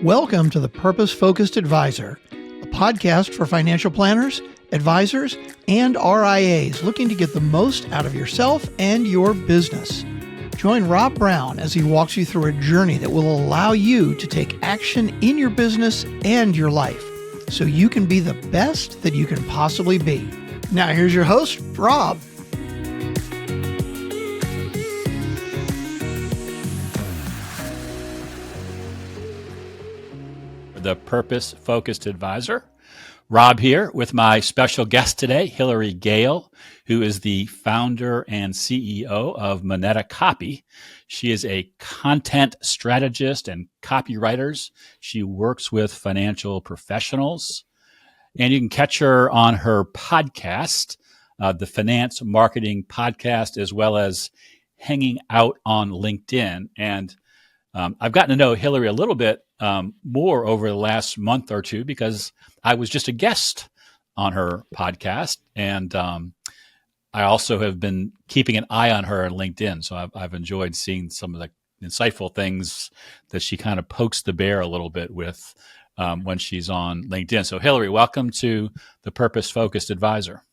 Welcome to the Purpose-Focused Advisor, a podcast for financial planners, advisors, and RIAs looking to get the most out of yourself and your business. Join Rob Brown as he walks you through a journey that will allow you to take action in your business and your life so you can be the best that you can possibly be. Now here's your host, Rob. The Purpose-Focused Advisor. Rob here with my special guest today, Hillary Gale, who is the founder and CEO of Moneta Copy. She is a content strategist and copywriter. She works with financial professionals, and you can catch her on her podcast, the Finance Marketing Podcast, as well as hanging out on LinkedIn. And I've gotten to know Hillary a little bit more over the last month or two because I was just a guest on her podcast, and I also have been keeping an eye on her on LinkedIn. So I've enjoyed seeing some of the insightful things that she kind of pokes the bear a little bit with when she's on LinkedIn. So Hillary, welcome to the Purpose-Focused Advisor.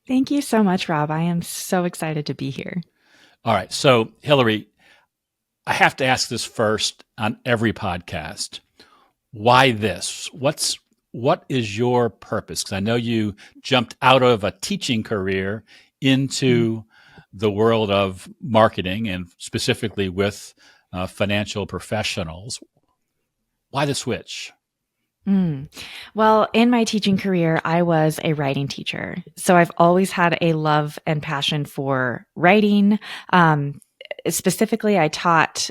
Thank you so much, Rob. I am so excited to be here. All right. So Hillary, I have to ask this first on every podcast. Why this? What is your purpose? Because I know you jumped out of a teaching career into the world of marketing and specifically with financial professionals. Why the switch? Well, in my teaching career, I was a writing teacher. So I've always had a love and passion for writing. Specifically, I taught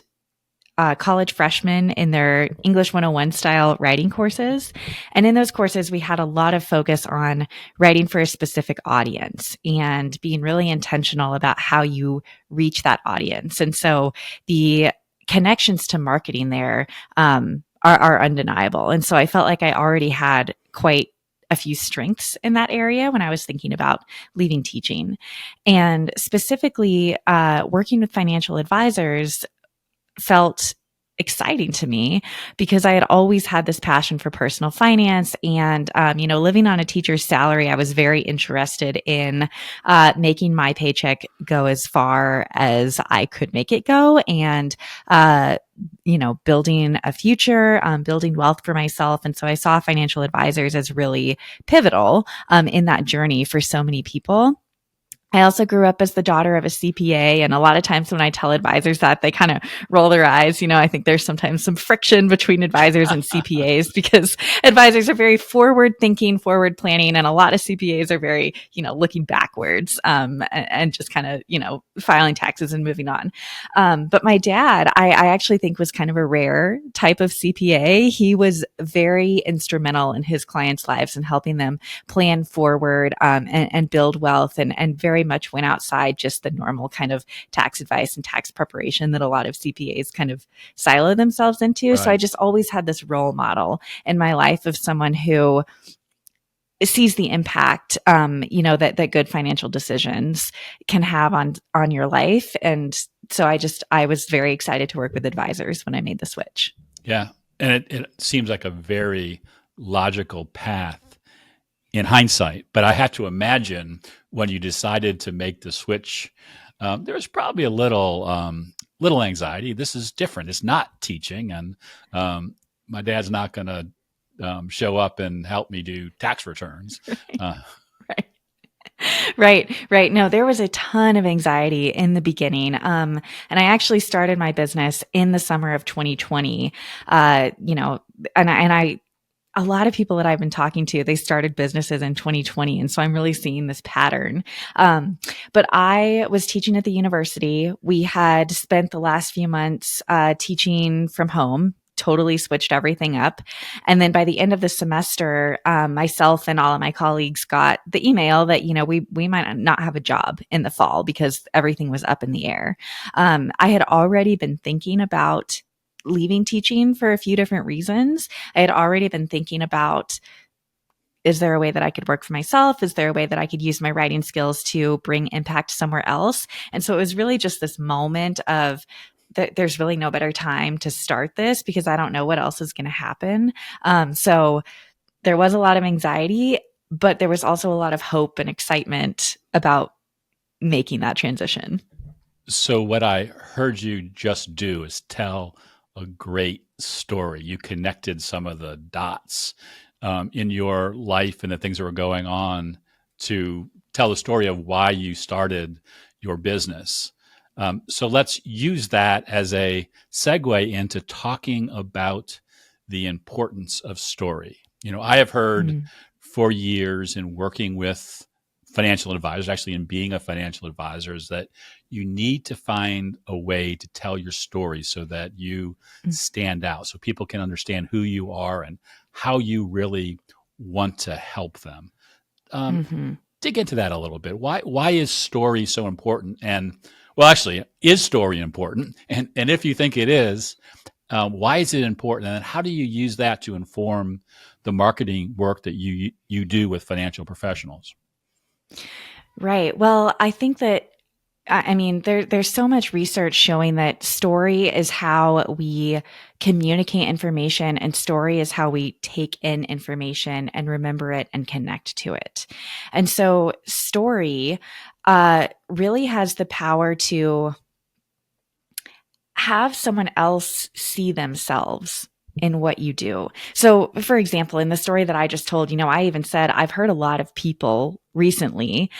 college freshmen in their English 101 style writing courses. And in those courses, we had a lot of focus on writing for a specific audience and being really intentional about how you reach that audience. And so the connections to marketing there are undeniable. And so I felt like I already had quite a few strengths in that area when I was thinking about leaving teaching. And specifically, working with financial advisors felt exciting to me because I had always had this passion for personal finance. And, living on a teacher's salary, I was very interested in making my paycheck go as far as I could make it go and, building a future, building wealth for myself. And so I saw financial advisors as really pivotal in that journey for so many people. I also grew up as the daughter of a CPA, and a lot of times when I tell advisors that, they kind of roll their eyes. I think there's sometimes some friction between advisors and CPAs because advisors are very forward thinking, forward planning, and a lot of CPAs are very, looking backwards, and just kind of, filing taxes and moving on. But my dad, I actually think was kind of a rare type of CPA. He was very instrumental in his clients' lives and helping them plan forward, and build wealth and very much went outside just the normal kind of tax advice and tax preparation that a lot of CPAs kind of silo themselves into. Right. So I just always had this role model in my life of someone who sees the impact, that good financial decisions can have on your life. And so I was very excited to work with advisors when I made the switch. Yeah. And it seems like a very logical path in hindsight, but I have to imagine when you decided to make the switch, there was probably a little anxiety. This is different. It's not teaching, and my dad's not going to show up and help me do tax returns. Right. No, there was a ton of anxiety in the beginning. And I actually started my business in the summer of 2020. A lot of people that I've been talking to, they started businesses in 2020. And so I'm really seeing this pattern. But I was teaching at the university. We had spent the last few months teaching from home, totally switched everything up. And then by the end of the semester, myself and all of my colleagues got the email that, we might not have a job in the fall because everything was up in the air. I had already been thinking about leaving teaching for a few different reasons. I had already been thinking about, is there a way that I could work for myself? Is there a way that I could use my writing skills to bring impact somewhere else? And so it was really just this moment of there's really no better time to start this because I don't know what else is going to happen. So there was a lot of anxiety, but there was also a lot of hope and excitement about making that transition. So what I heard you just do is tell a great story. You connected some of the dots in your life and the things that were going on to tell the story of why you started your business. So let's use that as a segue into talking about the importance of story. I have heard for years in working with financial advisors, actually in being a financial advisor, is that you need to find a way to tell your story so that you stand out, so people can understand who you are and how you really want to help them. Dig into that a little bit. Why is story so important? And well, actually, is story important? And if you think it is, why is it important? And how do you use that to inform the marketing work that you do with financial professionals? Right. Well, I think that, I mean, there's so much research showing that story is how we communicate information, and story is how we take in information and remember it and connect to it. And so story really has the power to have someone else see themselves in what you do. So, for example, in the story that I just told, I even said I've heard a lot of people recently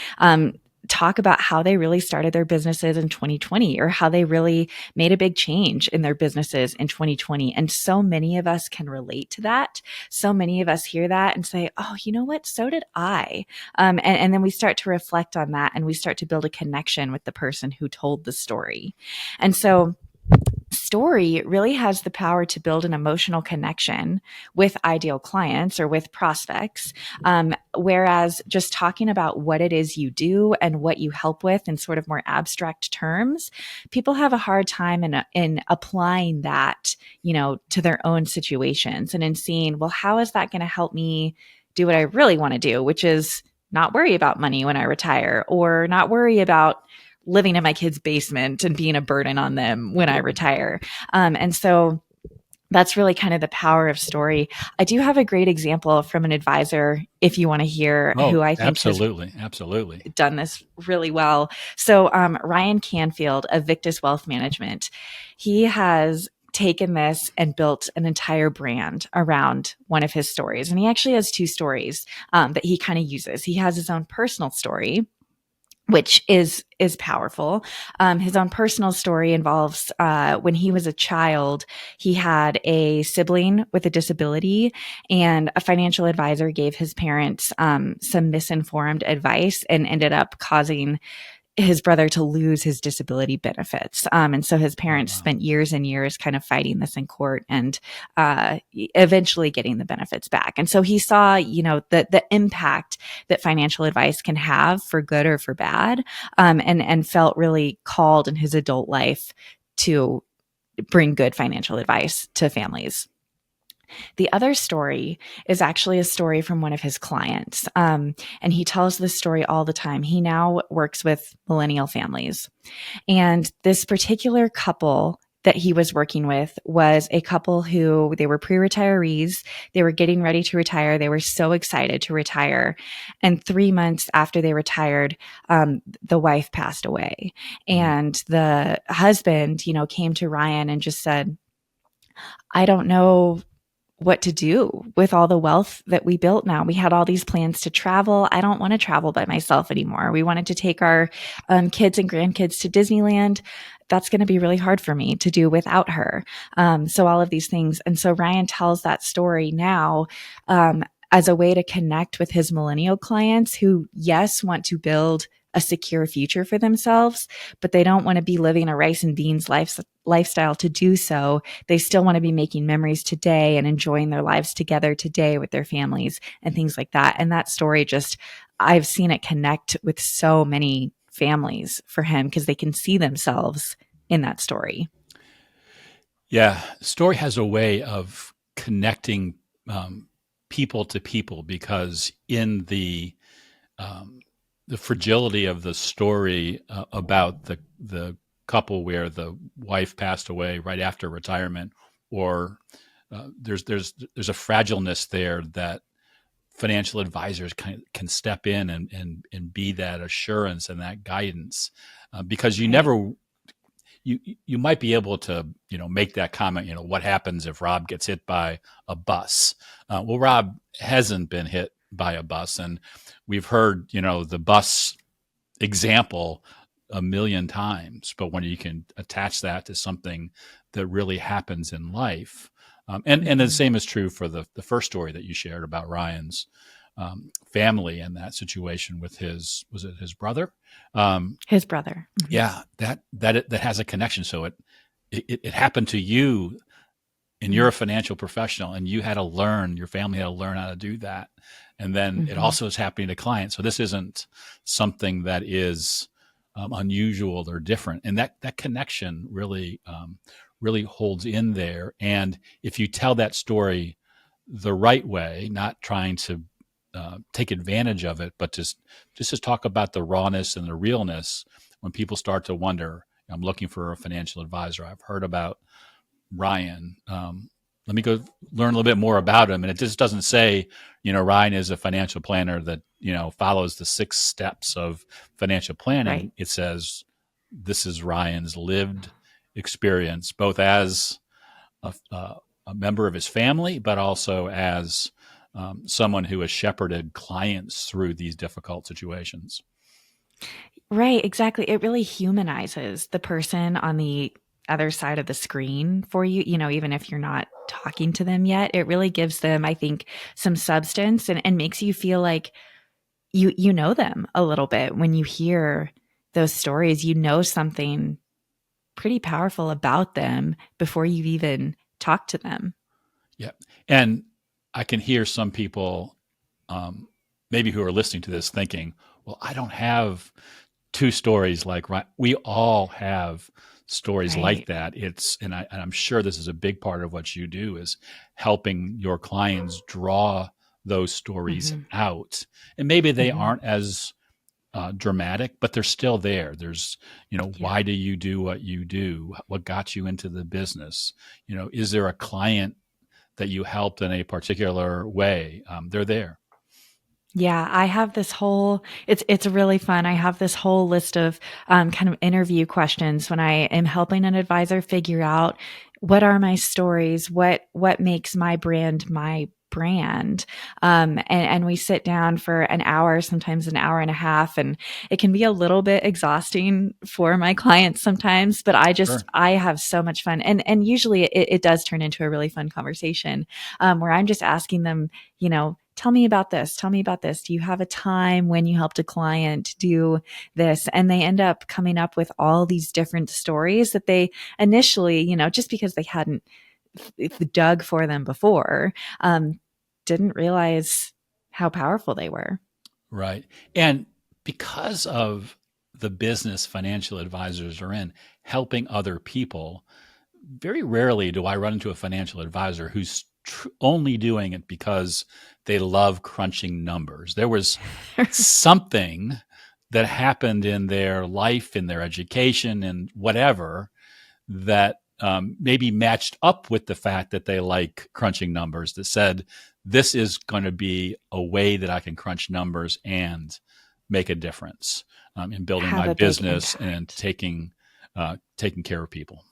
talk about how they really started their businesses in 2020, or how they really made a big change in their businesses in 2020. And so many of us can relate to that. So many of us hear that and say, oh, you know what? So did I. And then we start to reflect on that, and we start to build a connection with the person who told the story. And so story really has the power to build an emotional connection with ideal clients or with prospects. Whereas just talking about what it is you do and what you help with in sort of more abstract terms, people have a hard time in applying that, to their own situations, and in seeing, well, how is that going to help me do what I really want to do, which is not worry about money when I retire, or not worry about living in my kid's basement and being a burden on them when I retire. And so that's really kind of the power of story. I do have a great example from an advisor, if you want to hear, who I think absolutely done this really well. So Ryan Canfield of Victus Wealth Management, he has taken this and built an entire brand around one of his stories. And he actually has two stories that he kind of uses. He has his own personal story, which is powerful. His own personal story involves when he was a child, he had a sibling with a disability, and a financial advisor gave his parents some misinformed advice and ended up causing his brother to lose his disability benefits. And so his parents spent years and years kind of fighting this in court, and eventually getting the benefits back. And so he saw, the impact that financial advice can have for good or for bad, and felt really called in his adult life to bring good financial advice to families. The other story is actually a story from one of his clients. And he tells this story all the time. He now works with millennial families. And this particular couple that he was working with was a couple who, they were pre-retirees. They were getting ready to retire. They were so excited to retire. And 3 months after they retired, the wife passed away. And the husband, came to Ryan and just said, I don't know what to do with all the wealth that we built now. We had all these plans to travel. I don't want to travel by myself anymore. We wanted to take our kids and grandkids to Disneyland. That's going to be really hard for me to do without her. So all of these things. And so Ryan tells that story now as a way to connect with his millennial clients who, yes, want to build a secure future for themselves, but they don't want to be living a rice and beans lifestyle to do so. They still want to be making memories today and enjoying their lives together today with their families and things like that. And that story I've seen it connect with so many families for him because they can see themselves in that story. Yeah, story has a way of connecting people to people, because in the fragility of the story about the couple where the wife passed away right after retirement, or there's a fragileness there that financial advisors can step in and be that assurance and that guidance, because you Right. never you might be able to make that comment, what happens if Rob gets hit by a bus? Well, Rob hasn't been hit by a bus, and we've heard the bus example a million times, but when you can attach that to something that really happens in life, and the same is true for the first story that you shared about Ryan's family and that situation with his brother? His brother. Mm-hmm. Yeah, that has a connection. So it happened to you, and you're a financial professional, and you had to learn, your family had to learn how to do that. And then it also is happening to clients. So this isn't something that is unusual or different. And that connection really holds in there. And if you tell that story the right way, not trying to take advantage of it, but just to talk about the rawness and the realness, when people start to wonder, I'm looking for a financial advisor, I've heard about Ryan, let me go learn a little bit more about him. And it just doesn't say, Ryan is a financial planner that, follows the 6 steps of financial planning. Right. It says, this is Ryan's lived experience, both as a member of his family, but also as someone who has shepherded clients through these difficult situations. Right, exactly. It really humanizes the person on the other side of the screen for you, even if you're not talking to them yet. It really gives them, I think, some substance and makes you feel like you know them a little bit. When you hear those stories, you know something pretty powerful about them before you've even talked to them. Yeah. And I can hear some people maybe who are listening to this thinking, well, I don't have 2 stories like Ryan. We all have stories like that. And I'm sure this is a big part of what you do, is helping your clients draw those stories out. And maybe they aren't as dramatic, but they're still there. There's, why do you do what you do? What got you into the business? Is there a client that you helped in a particular way? They're there. Yeah, I have this whole, it's really fun. I have this whole list of kind of interview questions when I am helping an advisor figure out what are my stories, what makes my brand my brand. And we sit down for an hour, sometimes an hour and a half, and it can be a little bit exhausting for my clients sometimes, but I have so much fun. And usually it does turn into a really fun conversation, where I'm just asking them, tell me about this. Tell me about this. Do you have a time when you helped a client do this? And they end up coming up with all these different stories that they initially, just because they hadn't dug for them before, didn't realize how powerful they were. Right. And because of the business financial advisors are in, helping other people, very rarely do I run into a financial advisor who's only doing it because they love crunching numbers. There was something that happened in their life, in their education, and whatever, that maybe matched up with the fact that they like crunching numbers, that said, this is going to be a way that I can crunch numbers and make a difference in building my business and taking care of people.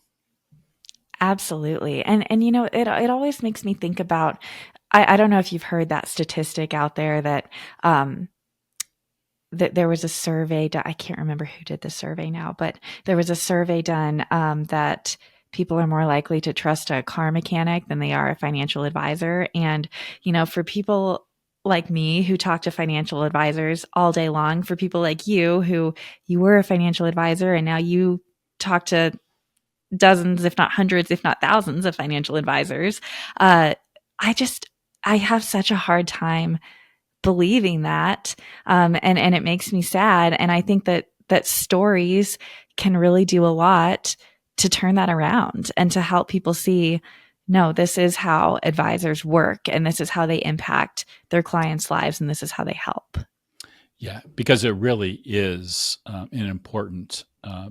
Absolutely. And it always makes me think about, I don't know if you've heard that statistic out there that that there was a survey done. I can't remember who did the survey now, but there was a survey done that people are more likely to trust a car mechanic than they are a financial advisor. And, for people like me who talk to financial advisors all day long, for people like you who you were a financial advisor and now you talk to dozens, if not hundreds, if not thousands of financial advisors, I have such a hard time believing that. And it makes me sad. And I think that stories can really do a lot to turn that around and to help people see, no, this is how advisors work and this is how they impact their clients' lives and this is how they help. Yeah, because it really is an important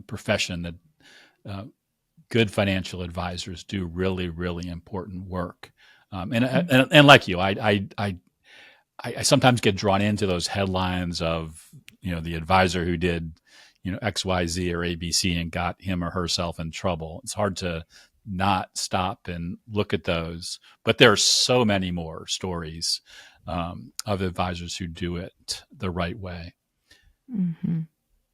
profession that good financial advisors do really, really important work. And like you, I sometimes get drawn into those headlines of, the advisor who did, XYZ or ABC and got him or herself in trouble. It's hard to not stop and look at those, but there are so many more stories of advisors who do it the right way. Mm-hmm.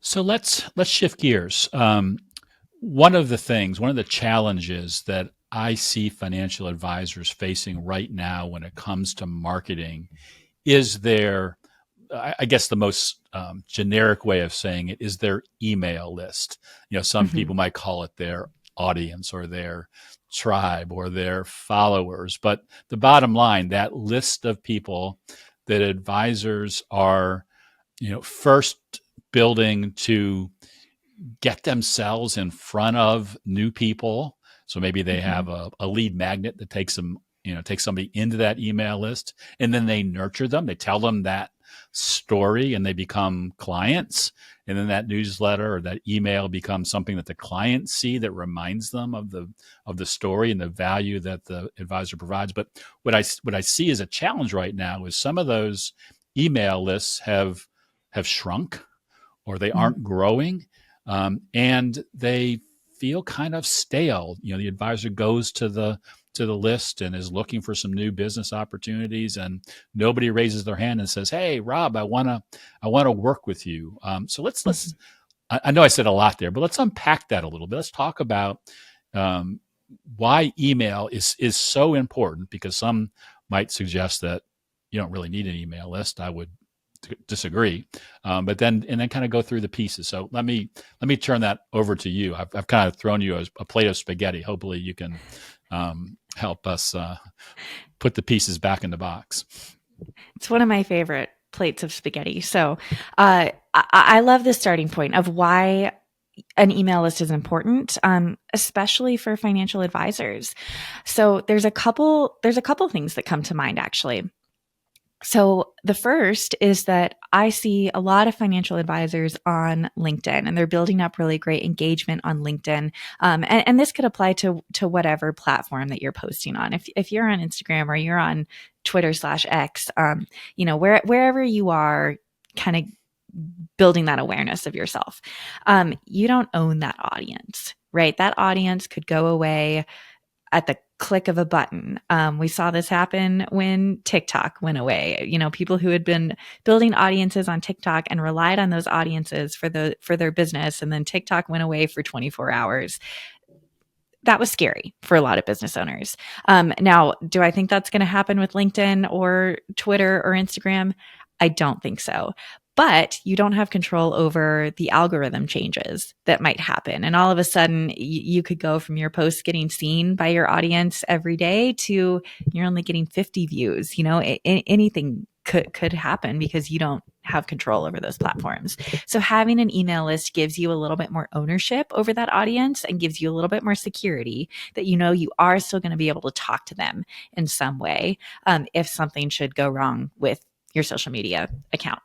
So let's shift gears. One of the challenges that I see financial advisors facing right now when it comes to marketing is I guess the most generic way of saying it is their email list. Some Mm-hmm. people might call it their audience or their tribe or their followers. But the bottom line, that list of people that advisors are, first building to get themselves in front of new people. So maybe they have a lead magnet that takes somebody into that email list, and then they nurture them. They tell them that story and they become clients. And then that newsletter or that email becomes something that the clients see that reminds them of the story and the value that the advisor provides. But what I see as a challenge right now is some of those email lists have shrunk, or they aren't growing, and they feel kind of stale. The advisor goes to the list and is looking for some new business opportunities, and nobody raises their hand and says, "Hey, Rob, I want to work with you." So let's. I know I said a lot there, but let's unpack that a little bit. Let's talk about why email is so important, because some might suggest that you don't really need an email list. I would disagree, but then kind of go through the pieces. So let me turn that over to you. I've kind of thrown you a plate of spaghetti. Hopefully you can help us put the pieces back in the box. It's one of my favorite plates of spaghetti. So I love the starting point of why an email list is important, especially for financial advisors. So there's a couple things that come to mind, actually. So the first is that I see a lot of financial advisors on LinkedIn, and they're building up really great engagement on LinkedIn. And this could apply to whatever platform that you're posting on. If you're on Instagram or you're on Twitter/X, wherever you are, kind of building that awareness of yourself. You don't own that audience, right? That audience could go away at the click of a button. We saw this happen when TikTok went away. People who had been building audiences on TikTok and relied on those audiences for their business, and then TikTok went away for 24 hours. That was scary for a lot of business owners. Now, do I think that's going to happen with LinkedIn or Twitter or Instagram? I don't think so. But you don't have control over the algorithm changes that might happen. And all of a sudden, you could go from your posts getting seen by your audience every day to you're only getting 50 views. Anything could happen because you don't have control over those platforms. So having an email list gives you a little bit more ownership over that audience and gives you a little bit more security that you are still going to be able to talk to them in some way if something should go wrong with your social media account.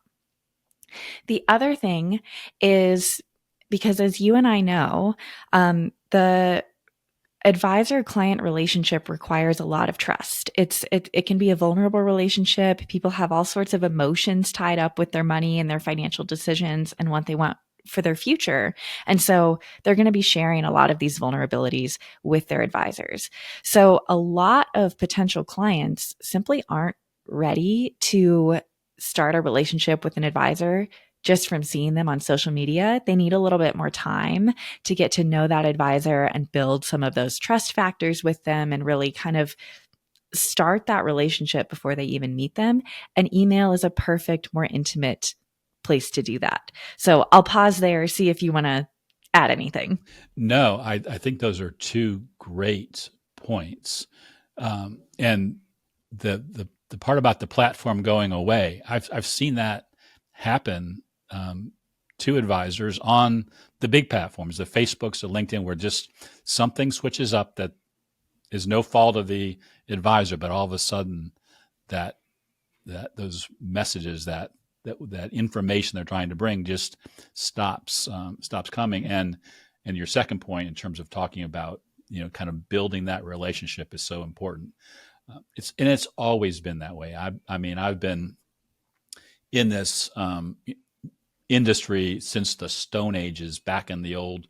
The other thing is, because as you and I know, the advisor-client relationship requires a lot of trust. It can be a vulnerable relationship. People have all sorts of emotions tied up with their money and their financial decisions and what they want for their future. And so they're going to be sharing a lot of these vulnerabilities with their advisors. So a lot of potential clients simply aren't ready to start a relationship with an advisor just from seeing them on social media. They need a little bit more time to get to know that advisor and build some of those trust factors with them and really kind of start that relationship before they even meet them. And email is a perfect, more intimate place to do that. So I'll pause there, see if you want to add anything. No, I think those are two great points. And the part about the platform going away, I've seen that happen to advisors on the big platforms, the Facebooks, the LinkedIn, where just something switches up that is no fault of the advisor, but all of a sudden that those messages, that information they're trying to bring just stops coming. And And your second point in terms of talking about, kind of building that relationship is so important. It's always been that way. I mean, I've been in this industry since the Stone Ages, back in the old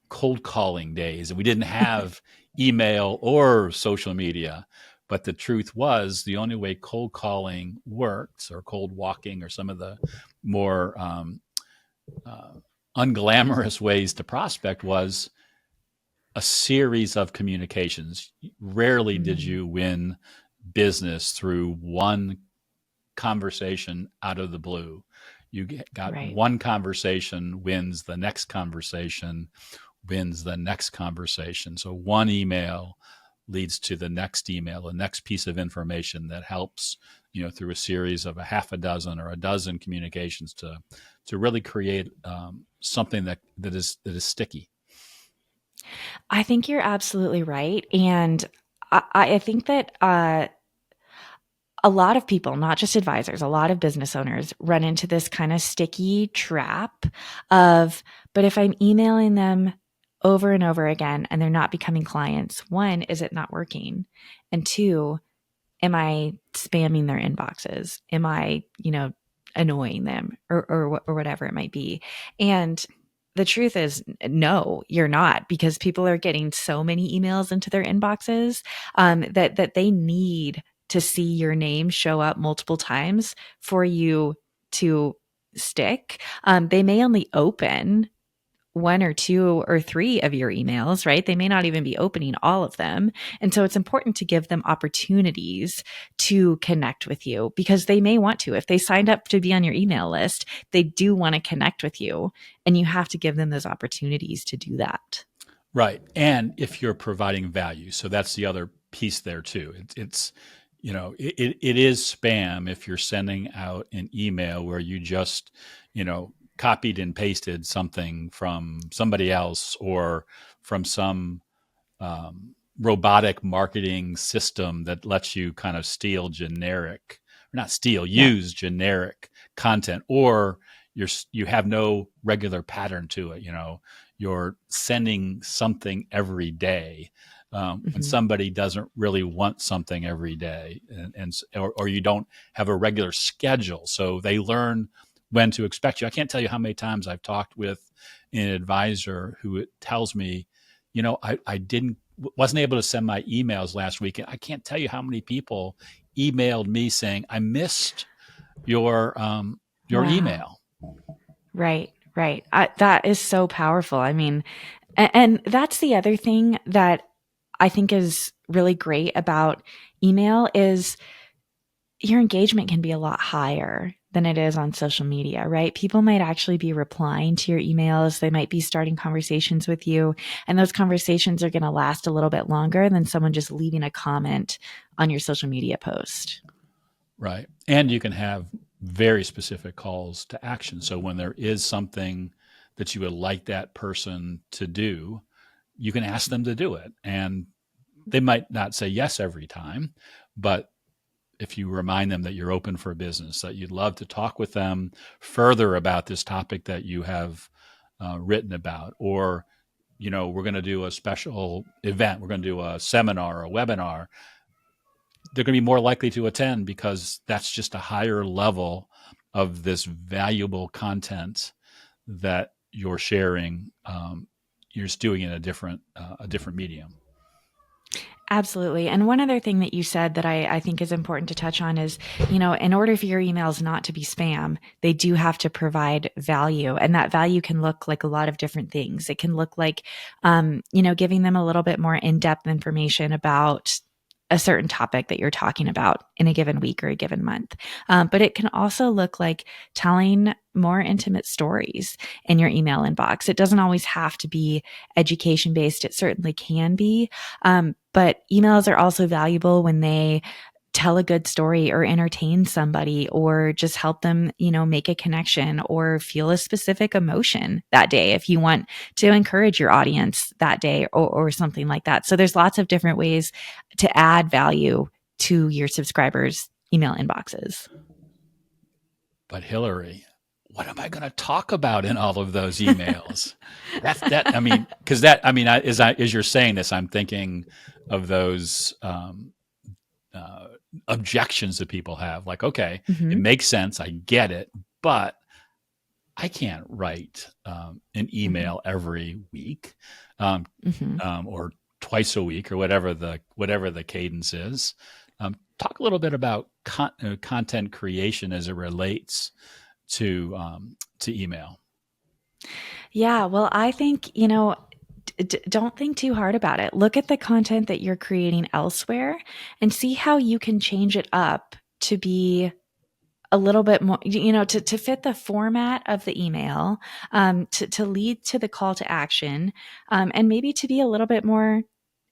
cold calling days, and we didn't have email or social media. But the truth was, the only way cold calling works, or cold walking, or some of the more unglamorous ways to prospect, was a series of communications. Rarely did you win business through one conversation out of the blue. You got Right. one conversation, wins the next conversation, wins the next conversation. So one email leads to the next email, the next piece of information that helps, through a series of a half a dozen or a dozen communications to really create something that is sticky. I think you're absolutely right. And I think that a lot of people, not just advisors, a lot of business owners run into this kind of sticky trap of, but if I'm emailing them over and over again and they're not becoming clients, one, is it not working? And two, am I spamming their inboxes? Am I, annoying them or whatever it might be? And the truth is, no, you're not, because people are getting so many emails into their inboxes that they need to see your name show up multiple times for you to stick. They may only open one or two or three of your emails, right? They may not even be opening all of them. And so it's important to give them opportunities to connect with you, because they may want to. If they signed up to be on your email list, they do want to connect with you, and you have to give them those opportunities to do that. Right. And if you're providing value, so that's the other piece there too. It's it is spam if you're sending out an email where you just, copied and pasted something from somebody else, or from some robotic marketing system that lets you kind of steal generic, or not steal, use generic content, or you have no regular pattern to it. You're sending something every day. When somebody doesn't really want something every day, or you don't have a regular schedule, so they learn when to expect you. I can't tell you how many times I've talked with an advisor who tells me, I wasn't able to send my emails last week. I can't tell you how many people emailed me saying, I missed your email. Right. That is so powerful. I mean, and that's the other thing that I think is really great about email is your engagement can be a lot higher than it is on social media, right? People might actually be replying to your emails. They might be starting conversations with you, and those conversations are going to last a little bit longer than someone just leaving a comment on your social media post. Right. And you can have very specific calls to action. So when there is something that you would like that person to do, you can ask them to do it. And they might not say yes every time, but if you remind them that you're open for business, that you'd love to talk with them further about this topic that you have written about, or, we're going to do a special event, we're going to do a seminar or a webinar, they're going to be more likely to attend, because that's just a higher level of this valuable content that you're sharing. You're just doing it in a different medium. Absolutely. And one other thing that you said that I think is important to touch on is, in order for your emails not to be spam, they do have to provide value. And that value can look like a lot of different things. It can look like, giving them a little bit more in-depth information about a certain topic that you're talking about in a given week or a given month. But it can also look like telling more intimate stories in your email inbox. It doesn't always have to be education based. It certainly can be. But emails are also valuable when they tell a good story or entertain somebody, or just help them, make a connection or feel a specific emotion that day, if you want to encourage your audience that day, or something like that. So there's lots of different ways to add value to your subscribers' email inboxes. But Hillary, what am I going to talk about in all of those emails? As you're saying this, I'm thinking of those objections that people have. Like, okay, it makes sense, I get it, but I can't write an email every week, or twice a week, or whatever the cadence is. Talk a little bit about content creation as it relates to email. Yeah, well, I think, don't think too hard about it. Look at the content that you're creating elsewhere and see how you can change it up to be a little bit more, to fit the format of the email, to lead to the call to action, and maybe to be a little bit more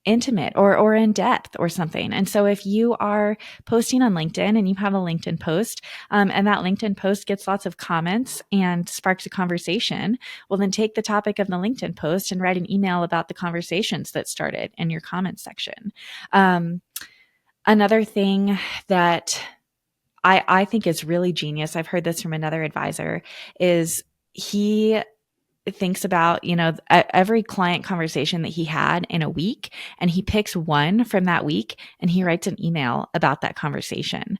intimate or in depth or something. And so if you are posting on LinkedIn and you have a LinkedIn post, and that LinkedIn post gets lots of comments and sparks a conversation, well, then take the topic of the LinkedIn post and write an email about the conversations that started in your comment section. Another thing that I think is really genius, I've heard this from another advisor, is he thinks about, every client conversation that he had in a week, and he picks one from that week and he writes an email about that conversation.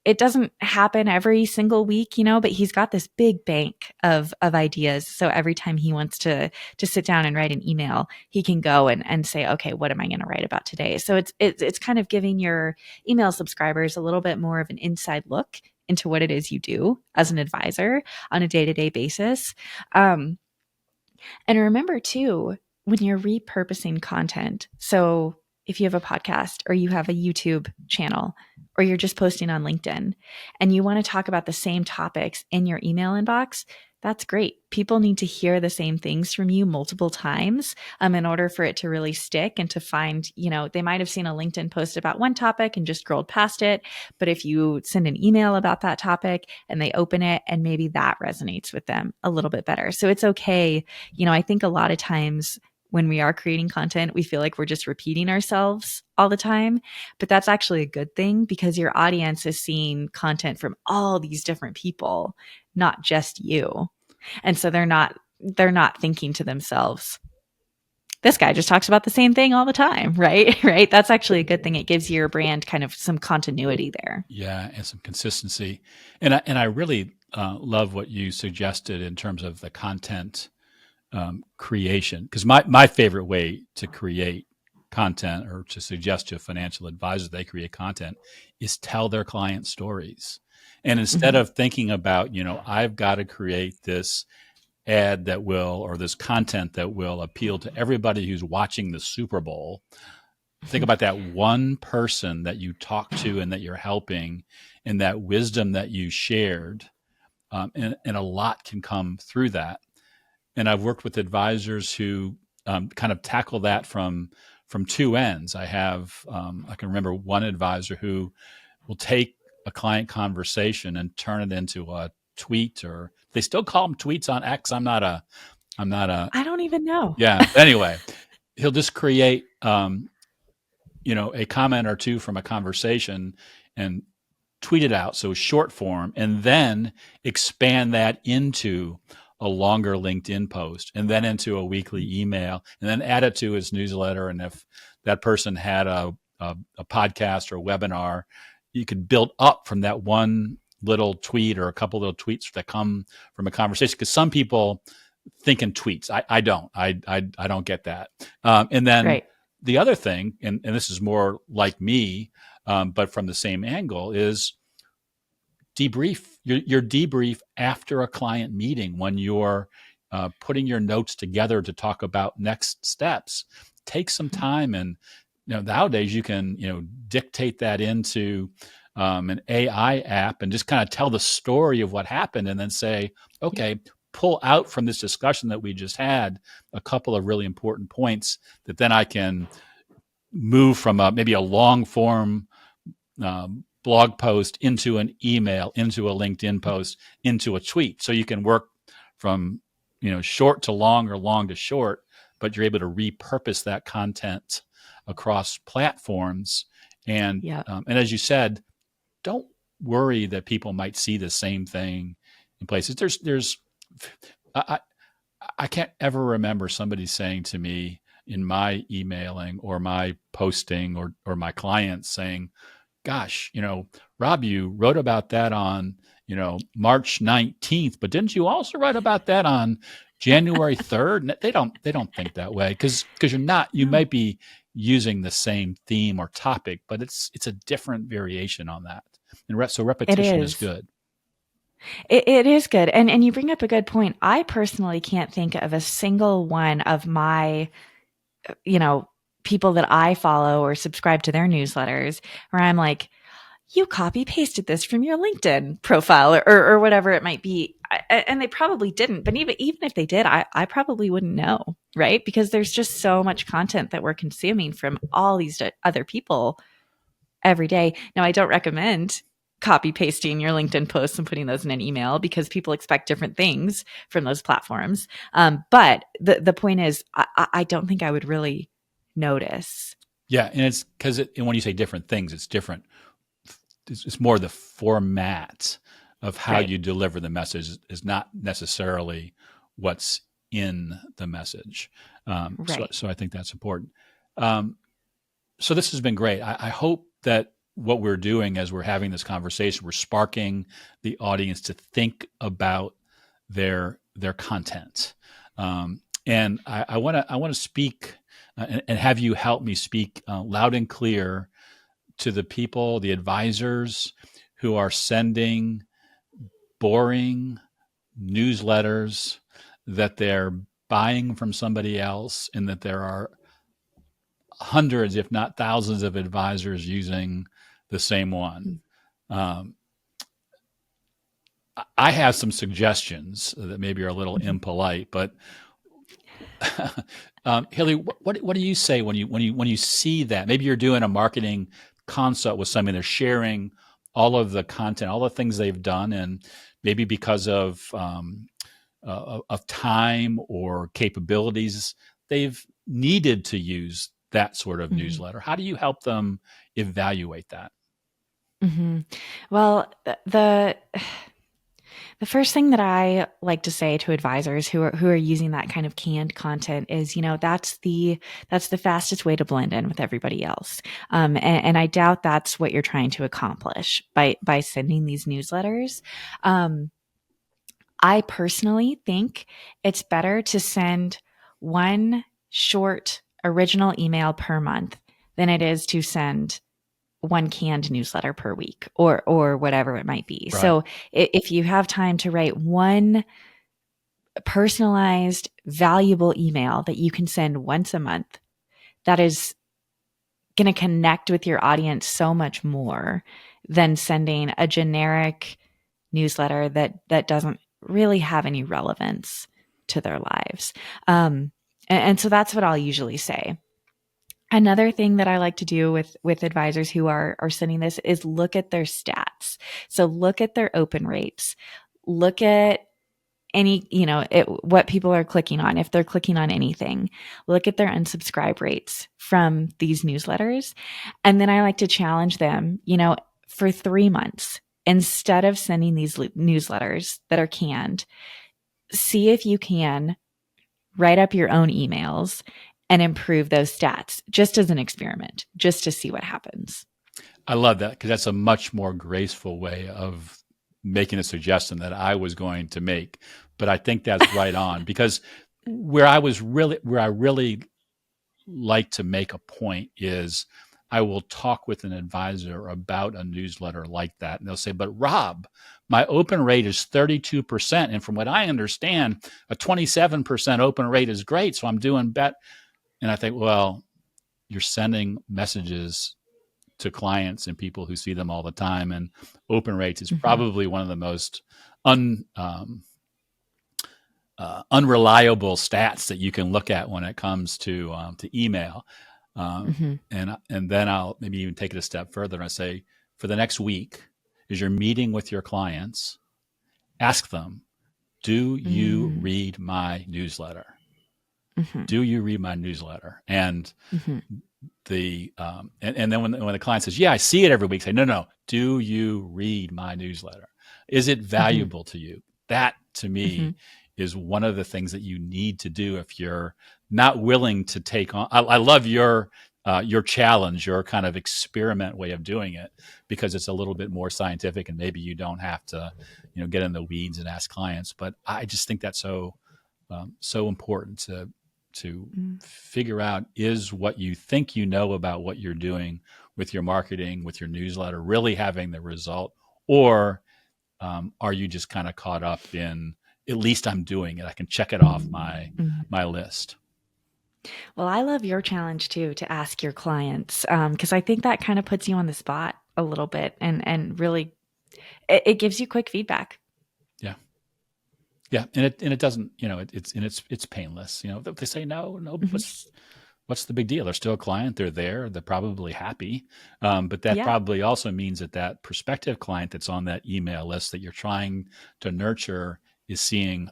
It doesn't happen every single week, but he's got this big bank of ideas. So every time he wants to sit down and write an email, he can go and say, okay, what am I going to write about today? So it's kind of giving your email subscribers a little bit more of an inside look into what it is you do as an advisor on a day-to-day basis. And remember too, when you're repurposing content, so if you have a podcast or you have a YouTube channel or you're just posting on LinkedIn and you want to talk about the same topics in your email inbox, that's great. People need to hear the same things from you multiple times in order for it to really stick and to find, they might have seen a LinkedIn post about one topic and just scrolled past it. But if you send an email about that topic and they open it, and maybe that resonates with them a little bit better. So it's okay. I think a lot of times when we are creating content, we feel like we're just repeating ourselves all the time, but that's actually a good thing because your audience is seeing content from all these different people, not just you. And so they're not thinking to themselves, this guy just talks about the same thing all the time, right? Right. That's actually a good thing. It gives your brand kind of some continuity there. Yeah, and some consistency. And I really love what you suggested in terms of the content creation, because my favorite way to create content or to suggest to a financial advisor they create content is tell their client stories. And instead of thinking about, I've got to create this ad that will, or this content that will appeal to everybody who's watching the Super Bowl, think about that one person that you talk to and that you're helping, and that wisdom that you shared, and a lot can come through that. And I've worked with advisors who kind of tackle that from two ends. I can remember one advisor who will take a client conversation and turn it into a tweet, or they still call them tweets on X. I don't even know. Yeah. Anyway, he'll just create, a comment or two from a conversation and tweet it out. So short form, and then expand that into a longer LinkedIn post, and then into a weekly email, and then add it to his newsletter. And if that person had a podcast or a webinar, you could build up from that one little tweet or a couple little tweets that come from a conversation. Because some people think in tweets. I don't. I don't get that. And then the other thing, and this is more like me, but from the same angle, is debrief. Your debrief after a client meeting, when you're putting your notes together to talk about next steps. Take some time, and nowadays you can dictate that into an AI app and just kind of tell the story of what happened, and then say, okay, pull out from this discussion that we just had a couple of really important points that then I can move from maybe a long form blog post into an email, into a LinkedIn post, into a tweet. So you can work from short to long or long to short, but you're able to repurpose that content across platforms. And and as you said, don't worry that people might see the same thing in places. I, I can't ever remember somebody saying to me in my emailing or my posting or my clients saying, gosh, Rob, you wrote about that on, March 19th, but didn't you also write about that on January 3rd? They don't think that way because you No. might be using the same theme or topic, but it's a different variation on that. And so It repetition is is. good. It is good. And you bring up a good point. I personally can't think of a single one of my, people that I follow or subscribe to their newsletters where I'm like, you copy pasted this from your LinkedIn profile or whatever it might be. And they probably didn't, but even if they did, I probably wouldn't know, right? Because there's just so much content that we're consuming from all these other people every day. Now, I don't recommend copy pasting your LinkedIn posts and putting those in an email because people expect different things from those platforms. But the point is, I don't think I would really notice. Yeah, and it's because when you say different things, it's different. It's more the format of how Right. you deliver the message is not necessarily what's in the message. Right. So I think that's important. So this has been great. I hope that what we're doing as we're having this conversation, we're sparking the audience to think about their content. And I want to speak and have you help me speak loud and clear to the people, the advisors who are sending boring newsletters that they're buying from somebody else, and that there are hundreds, if not thousands, of advisors using the same one. Um, I have some suggestions that maybe are a little impolite, but Hillary, what do you say when you see that? Maybe you're doing a marketing consult with somebody, they're sharing all of the content, all the things they've done, and maybe because of time or capabilities, they've needed to use that sort of Mm-hmm. newsletter. How do you help them evaluate that? Mm-hmm. Well, the first thing that I like to say to advisors who are using that kind of canned content is, that's the fastest way to blend in with everybody else. And I doubt that's what you're trying to accomplish by sending these newsletters. I personally think it's better to send one short original email per month than it is to send one canned newsletter per week or whatever it might be. Right. So if you have time to write one personalized, valuable email that you can send once a month, that is going to connect with your audience so much more than sending a generic newsletter that doesn't really have any relevance to their lives. And so that's what I'll usually say. Another thing that I like to do with advisors who are sending this is look at their stats. So look at their open rates. Look at any, what people are clicking on. If they're clicking on anything, look at their unsubscribe rates from these newsletters. And then I like to challenge them, for 3 months, instead of sending these newsletters that are canned, see if you can write up your own emails and improve those stats just as an experiment, just to see what happens. I love that because that's a much more graceful way of making a suggestion that I was going to make. But I think that's right on because where I really like to make a point is I will talk with an advisor about a newsletter like that. And they'll say, but Rob, my open rate is 32%. And from what I understand, a 27% open rate is great. So I'm doing bet. And I think, well, you're sending messages to clients and people who see them all the time. And open rates is probably one of the most unreliable stats that you can look at when it comes to email. And then I'll maybe even take it a step further and I say, for the next week, as you're meeting with your clients, ask them, do you read my newsletter? Do you read my newsletter? And and then when the client says, yeah, I see it every week, say, no, do you read my newsletter? Is it valuable to you? That to me is one of the things that you need to do if you're not willing to take on. I love your challenge, your kind of experiment way of doing it, because it's a little bit more scientific and maybe you don't have to, get in the weeds and ask clients. But I just think that's so important to figure out, is what you think you know about what you're doing with your marketing, with your newsletter, really having the result, or are you just kind of caught up in, at least I'm doing it, I can check it off my list. Well, I love your challenge too, to ask your clients, because I think that kind of puts you on the spot a little bit, and really it gives you quick feedback. Yeah, and it doesn't, it's painless. If they say no, what's the big deal? They're still a client. They're there. They're probably happy. But that probably also means that prospective client that's on that email list that you're trying to nurture is seeing,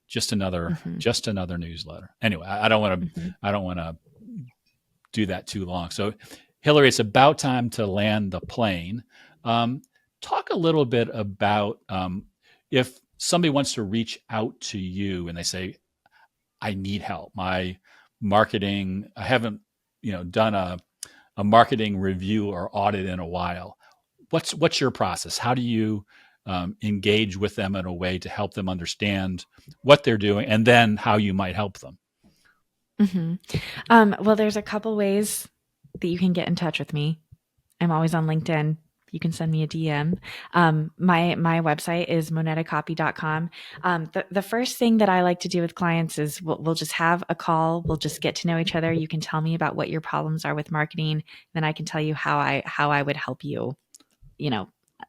just another newsletter. Anyway, I don't want to do that too long. So, Hillary, it's about time to land the plane. Talk a little bit about if somebody wants to reach out to you and they say, I need help. My marketing, I haven't, done a marketing review or audit in a while. What's your process? How do you engage with them in a way to help them understand what they're doing, and then how you might help them? Well, there's a couple ways that you can get in touch with me. I'm always on LinkedIn. You can send me a DM. My website is monetacopy.com. The first thing that I like to do with clients is we'll just have a call. We'll just get to know each other. You can tell me about what your problems are with marketing. Then I can tell you how I would help you,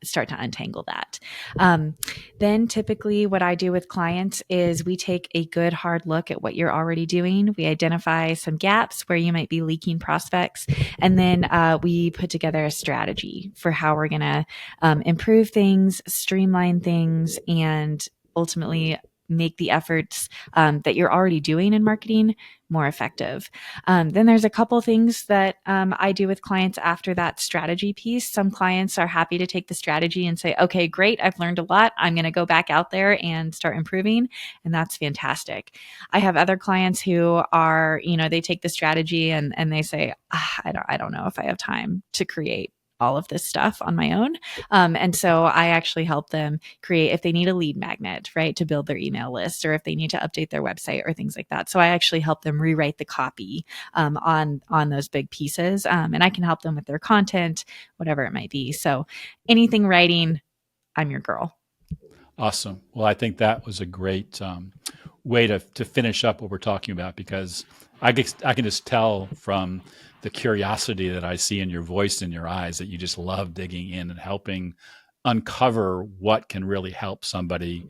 start to untangle that. Then typically what I do with clients is we take a good hard look at what you're already doing. We identify some gaps where you might be leaking prospects. And then we put together a strategy for how we're going to improve things, streamline things, and ultimately make the efforts that you're already doing in marketing more effective. Then there's a couple things that I do with clients after that strategy piece. Some clients are happy to take the strategy and say, okay, great, I've learned a lot. I'm going to go back out there and start improving. And that's fantastic. I have other clients who are, they take the strategy and they say, I don't know if I have time to create all of this stuff on my own. And so I actually help them create, if they need a lead magnet, right, to build their email list, or if they need to update their website or things like that. So I actually help them rewrite the copy on those big pieces. And I can help them with their content, whatever it might be. So anything writing, I'm your girl. Awesome. Well, I think that was a great way to finish up what we're talking about, because I can just tell from the curiosity that I see in your voice and your eyes that you just love digging in and helping uncover what can really help somebody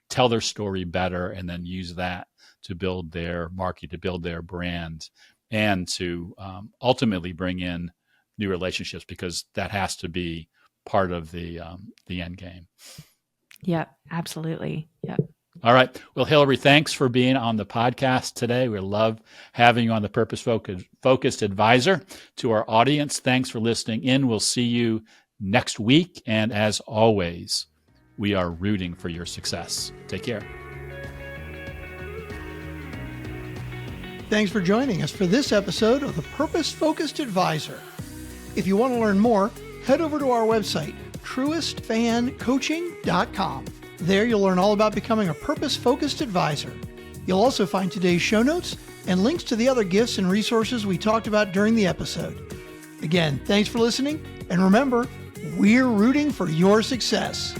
tell their story better, and then use that to build their market, to build their brand, and to ultimately bring in new relationships, because that has to be part of the end game. Yep, absolutely. Yep. All right. Well, Hillary, thanks for being on the podcast today. We love having you on the Purpose Focused Advisor. To our audience, thanks for listening in. We'll see you next week. And as always, we are rooting for your success. Take care. Thanks for joining us for this episode of the Purpose Focused Advisor. If you want to learn more, head over to our website, truestfancoaching.com. There you'll learn all about becoming a purpose-focused advisor. You'll also find today's show notes and links to the other gifts and resources we talked about during the episode. Again, thanks for listening, and remember, we're rooting for your success.